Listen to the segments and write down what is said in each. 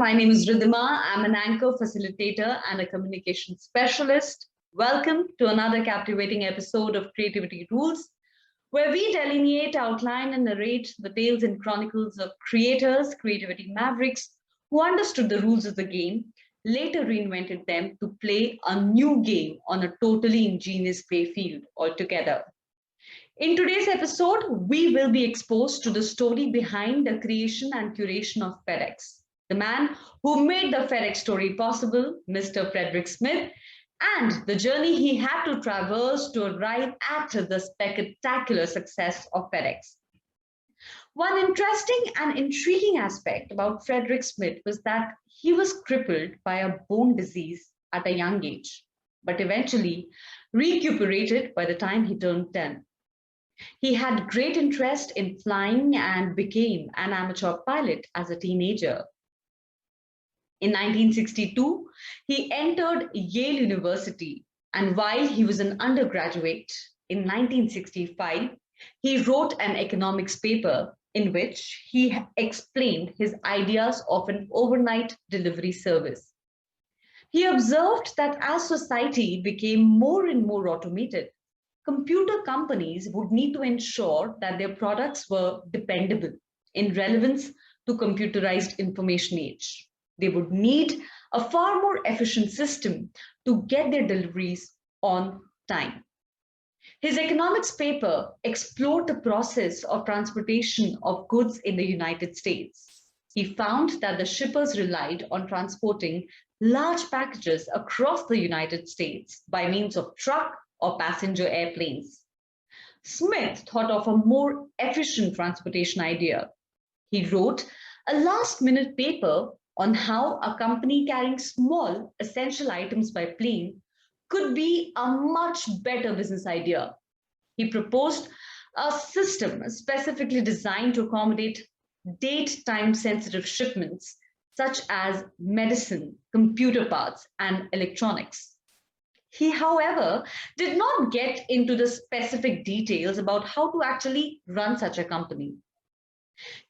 my name is Ridima. I'm an anchor facilitator and a communication specialist. Welcome to another captivating episode of Creativity Rules, where we delineate, outline, and narrate the tales and chronicles of creators, creativity mavericks who understood the rules of the game, later reinvented them to play a new game on a totally ingenious playfield altogether. In today's episode, we will be exposed to the story behind the creation and curation of Fedex, the man who made the Fedex story possible, Mr. Fredrick Smith, and the journey he had to traverse to arrive at the spectacular success of Fedex. One interesting and intriguing aspect about Fredrick Smith was that he was crippled by a bone disease at a young age, but eventually recuperated by the time he turned 10. He had great interest in flying and became an amateur pilot as a teenager. In 1962, he entered Yale University, and while he was an undergraduate, in 1965, he wrote an economics paper in which he explained his ideas of an overnight delivery service. He observed that as society became more and more automated, computer companies would need to ensure that their products were dependable in relevance to computerized information age. They would need a far more efficient system to get their deliveries on time. His economics paper explored the process of transportation of goods in the United States. He found that the shippers relied on transporting large packages across the United States by means of truck or passenger airplanes. Smith thought of a more efficient transportation idea. He wrote a last-minute paper on how a company carrying small essential items by plane could be a much better business idea. He proposed a system specifically designed to accommodate date-time sensitive shipments such as medicine, computer parts, and electronics. He, however, did not get into the specific details about how to actually run such a company.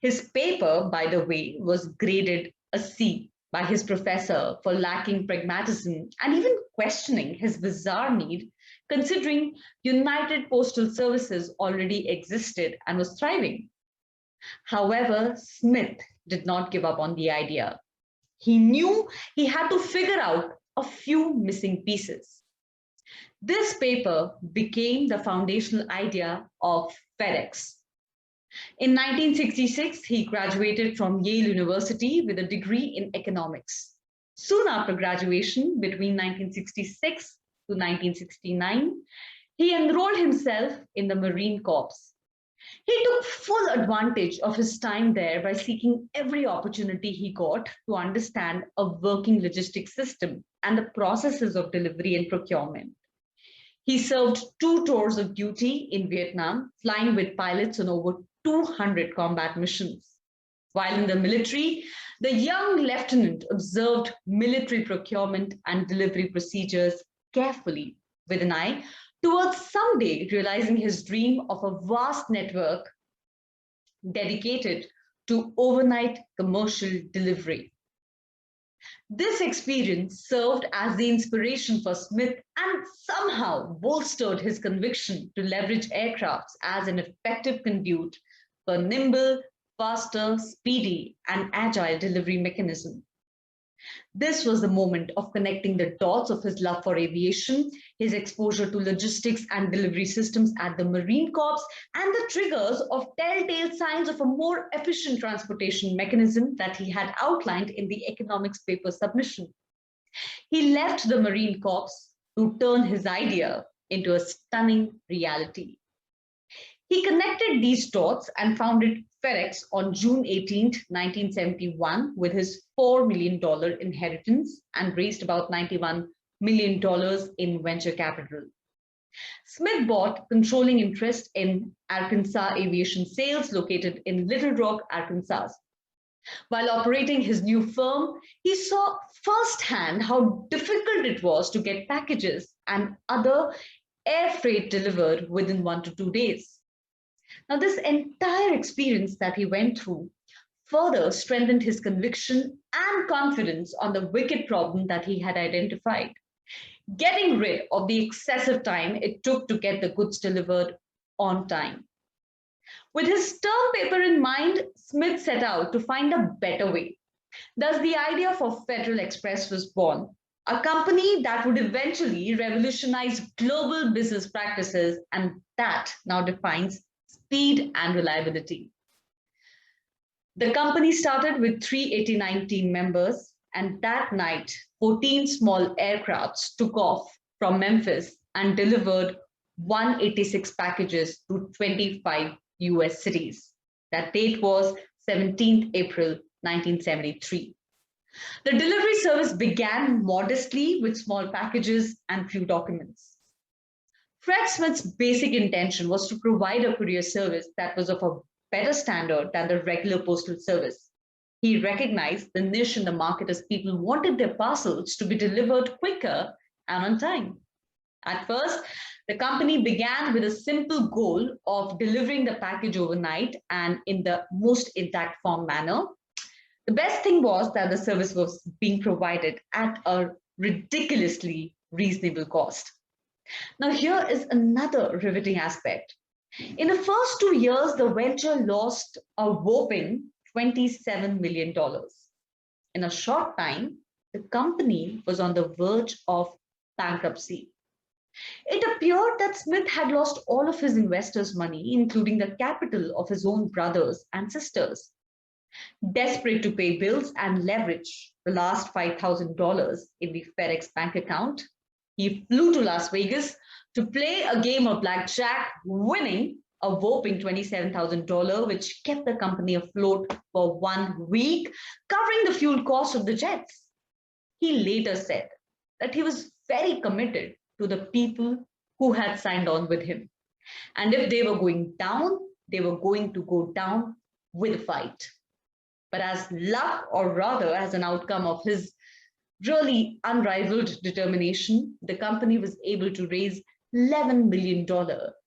His paper, by the way, was graded a C by his professor for lacking pragmatism and even questioning his bizarre need, considering United Postal Services already existed and was thriving. However, Smith did not give up on the idea. He knew he had to figure out a few missing pieces. This paper became the foundational idea of Fedex. In 1966, he graduated from Yale University with a degree in economics. Soon after graduation, between 1966 to 1969, he enrolled himself in the Marine Corps. He took full advantage of his time there by seeking every opportunity he got to understand a working logistics system and the processes of delivery and procurement. He served 2 tours of duty in Vietnam, flying with pilots on over 200 combat missions. While in the military, the young lieutenant observed military procurement and delivery procedures carefully, with an eye towards someday realizing his dream of a vast network dedicated to overnight commercial delivery. This experience served as the inspiration for Smith and somehow bolstered his conviction to leverage aircrafts as an effective conduit for nimble, faster, speedy, and agile delivery mechanism. This was the moment of connecting the dots of his love for aviation, his exposure to logistics and delivery systems at the Marine Corps, and the triggers of telltale signs of a more efficient transportation mechanism that he had outlined in the economics paper submission. He left the Marine Corps to turn his idea into a stunning reality. He connected these dots and founded Fedex on June 18, 1971, with his $4 million inheritance and raised about $91 million in venture capital. Smith bought controlling interest in Arkansas Aviation Sales, located in Little Rock, Arkansas. While operating his new firm, he saw firsthand how difficult it was to get packages and other air freight delivered within 1 to 2 days. Now, this entire experience that he went through further strengthened his conviction and confidence on the wicked problem that he had identified, getting rid of the excessive time it took to get the goods delivered on time. With his term paper in mind, Smith set out to find a better way. Thus, the idea for Federal Express was born, a company that would eventually revolutionize global business practices, and that now defines speed and reliability. The company started with 389 team members, and that night, 14 small aircrafts took off from Memphis and delivered 186 packages to 25 US cities. That date was 17th April 1973. The delivery service began modestly with small packages and few documents. Fred Smith's basic intention was to provide a courier service that was of a better standard than the regular postal service. He recognized the niche in the market as people wanted their parcels to be delivered quicker and on time. At first, the company began with a simple goal of delivering the package overnight and in the most intact form manner. The best thing was that the service was being provided at a ridiculously reasonable cost. Now, here is another riveting aspect. In the first 2 years, the venture lost a whopping $27 million. In a short time, the company was on the verge of bankruptcy. It appeared that Smith had lost all of his investors' money, including the capital of his own brothers and sisters. Desperate to pay bills and leverage the last $5,000 in the Fedex bank account, he flew to Las Vegas to play a game of blackjack, winning a whopping $27,000, which kept the company afloat for 1 week, covering the fuel cost of the jets. He later said that he was very committed to the people who had signed on with him. And if they were going down, they were going to go down with a fight. But as luck, or rather as an outcome of his really unrivaled determination, the company was able to raise $11 million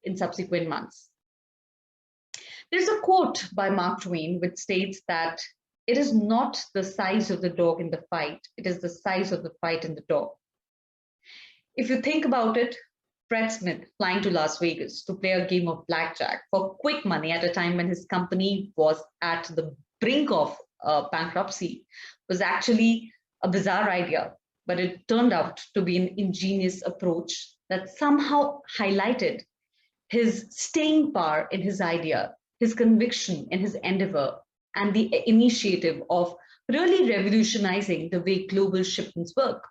in subsequent months. There's a quote by Mark Twain which states that it is not the size of the dog in the fight, it is the size of the fight in the dog. If you think about it, Fred Smith flying to Las Vegas to play a game of blackjack for quick money at a time when his company was at the brink of bankruptcy was actually a bizarre idea, but it turned out to be an ingenious approach that somehow highlighted his staying power in his idea, his conviction in his endeavor, and the initiative of really revolutionizing the way global shipments work.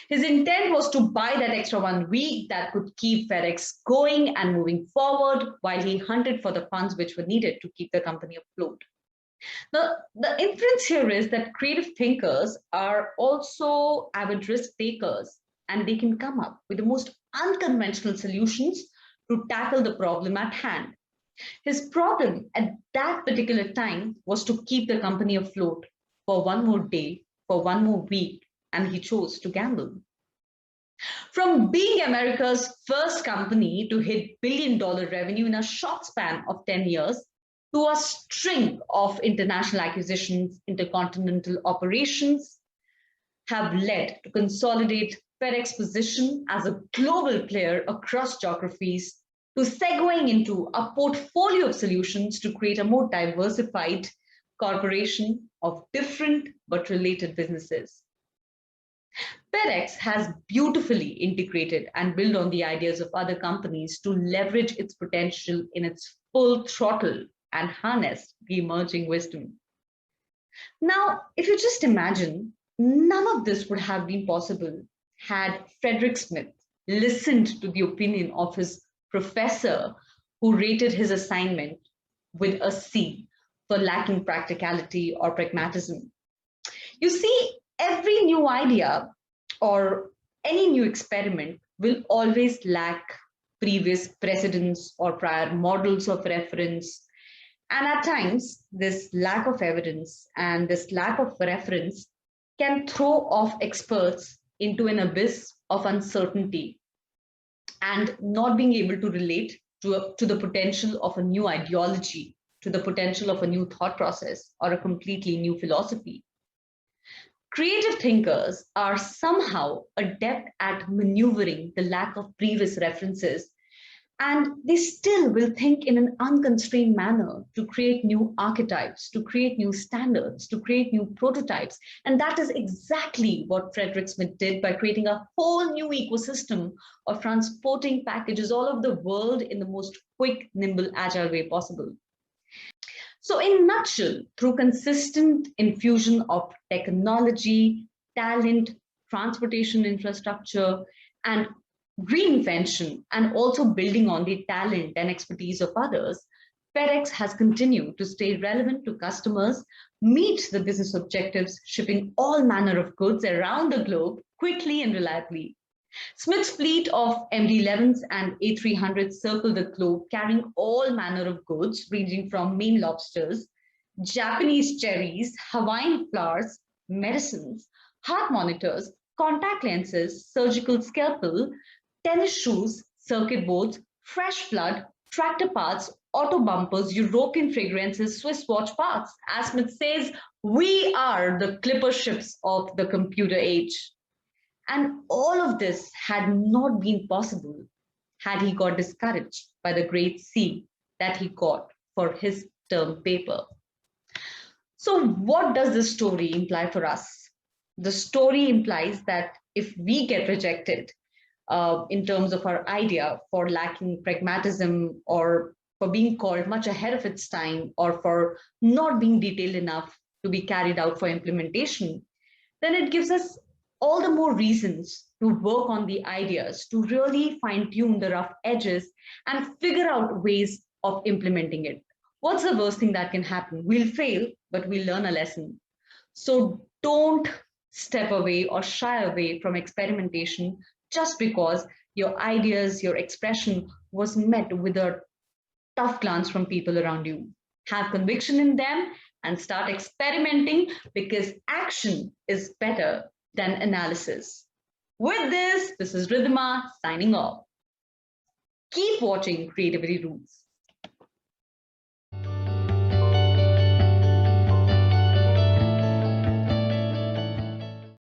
His intent was to buy that extra 1 week that could keep FedEx going and moving forward while he hunted for the funds which were needed to keep the company afloat. The inference here is that creative thinkers are also avid risk takers, and they can come up with the most unconventional solutions to tackle the problem at hand. His problem at that particular time was to keep the company afloat for 1 more day, for 1 more week, and he chose to gamble. From being America's first company to hit billion-dollar revenue in a short span of 10 years, to a string of international acquisitions, intercontinental operations have led to consolidate FedEx's position as a global player across geographies, to segueing into a portfolio of solutions to create a more diversified corporation of different but related businesses. FedEx has beautifully integrated and built on the ideas of other companies to leverage its potential in its full throttle and harness the emerging wisdom. Now, if you just imagine, none of this would have been possible had Fredrick Smith listened to the opinion of his professor, who rated his assignment with a C for lacking practicality or pragmatism. You see, every new idea or any new experiment will always lack previous precedents or prior models of reference. And at times, this lack of evidence and this lack of reference can throw off experts into an abyss of uncertainty and not being able to relate to the potential of a new ideology to the potential of a new thought process or a completely new philosophy. Creative thinkers are somehow adept at maneuvering the lack of previous references, and they still will think in an unconstrained manner to create new archetypes, to create new standards, to create new prototypes. And that is exactly what Fredrick Smith did by creating a whole new ecosystem of transporting packages all over the world in the most quick, nimble, agile way possible. So, in a nutshell, through consistent infusion of technology, talent, transportation infrastructure, and reinvention, and also building on the talent and expertise of others, FedEx has continued to stay relevant to customers, meet the business objectives, shipping all manner of goods around the globe quickly and reliably. Smith's fleet of MD-11s and A300s circle the globe, carrying all manner of goods, ranging from Maine lobsters, Japanese cherries, Hawaiian flowers, medicines, heart monitors, contact lenses, surgical scalpel, tennis shoes, circuit boards, fresh flood, tractor parts, auto bumpers, European fragrances, Swiss watch parts. As Smith says, we are the clipper ships of the computer age. And all of this had not been possible had he got discouraged by the great C that he got for his term paper. So, what does this story imply for us? The story implies that if we get rejected in terms of our idea for lacking pragmatism or for being called much ahead of its time or for not being detailed enough to be carried out for implementation, then it gives us all the more reasons to work on the ideas, to really fine tune the rough edges and figure out ways of implementing it. What's the worst thing that can happen? We'll fail, but we'll learn a lesson. So don't step away or shy away from experimentation just because your ideas, your expression was met with a tough glance from people around you. Have conviction in them and start experimenting because action is better than analysis. With this is Ridima signing off. Keep watching Creativity Roots.